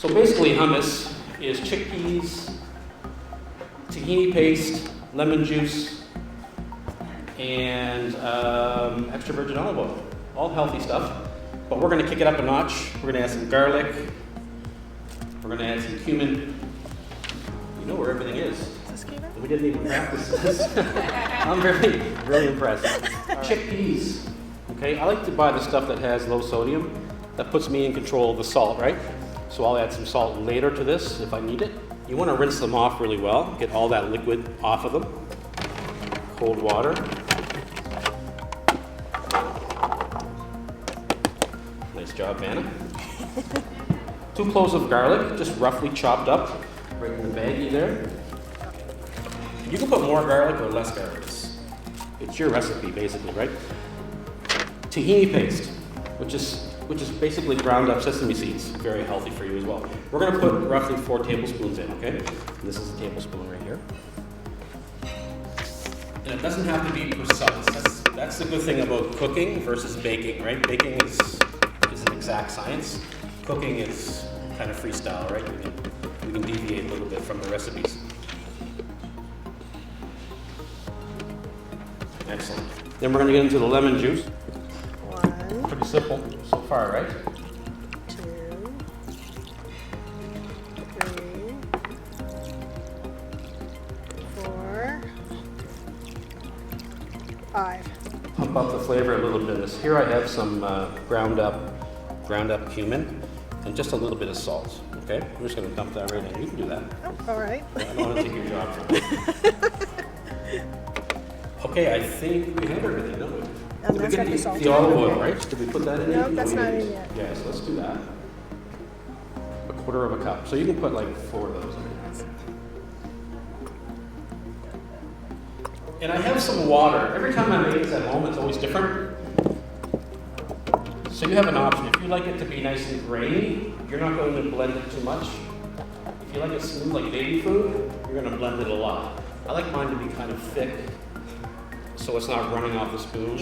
So basically hummus is chickpeas, tahini paste, lemon juice, and extra virgin olive oil. All healthy stuff. But we're going to kick it up a notch. We're going to add some garlic. We're going to add some cumin. You know where everything is. We didn't even practice this. I'm really impressed. Chickpeas. Okay, I like to buy the stuff that has low sodium. That puts me in control of the salt, right? So I'll add some salt later to this if I need it. You want to rinse them off really well. Get all that liquid off of them. Cold water. Nice job, Vanna. 2 cloves of garlic, just roughly chopped up, right in the baggie there. You can put more garlic or less garlic. It's your recipe, basically, right? Tahini paste, which is basically ground up sesame seeds. Very healthy for you as well. We're going to put roughly 4 tablespoons in, okay? And this is a tablespoon right here. And it doesn't have to be precise. That's the good thing about cooking versus baking, right? Baking is an exact science. Cooking is kind of freestyle, right? We can deviate a little bit from the recipes. Excellent. Then we're going to get into the lemon juice. 1. Pretty simple so far, right? 2. 3. 4. 5. Pump up the flavor a little bit of this. Here I have some ground up cumin and just a little bit of salt. Okay, I'm just going to dump that right in. You can do that. Oh, all right. I don't want to take your job from you. Okay, I think we have everything, don't we? And Did we that's got the get salt the in it? olive oil, right? Did we put that in No, yet? that's we not didn't. in yet. Yeah, so let's do that. 1/4 of a cup. So you can put like 4 of those in. And I have some water. Every time I make this at home, it's always different. So you have an option. If you like it to be nice and grainy, you're not going to blend it too much. If you like it smooth like baby food, you're going to blend it a lot. I like mine to be kind of thick, so it's not running off the spoon.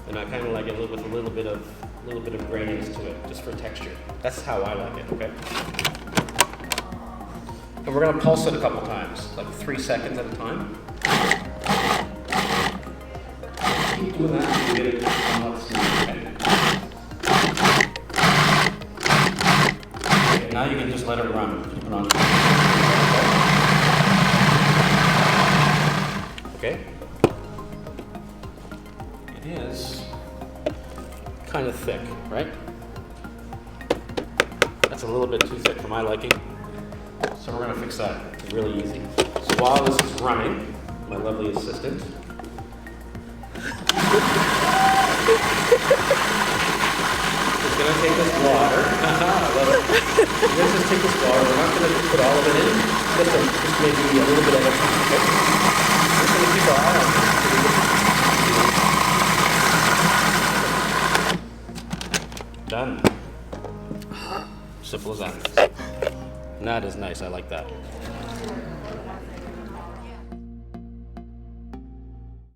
And I kind of like it with a little bit of graininess to it, just for texture. That's how I like it, okay? And we're going to pulse it a couple times, like 3 seconds at a time. Keep doing that until you get it somewhat smooth, okay? Okay, now you can just let it run. Keep it on. Okay? It is kind of thick, right? That's a little bit too thick for my liking. So we're going to fix that really easy. So while this is running, my lovely assistant is going to take this water. I love it. We're going to just take this water. We're not going to put all of it in. Just maybe a little bit at a time. Okay? We're just going to keep our eye on it. Done. Simple as that. And that is nice. I like that.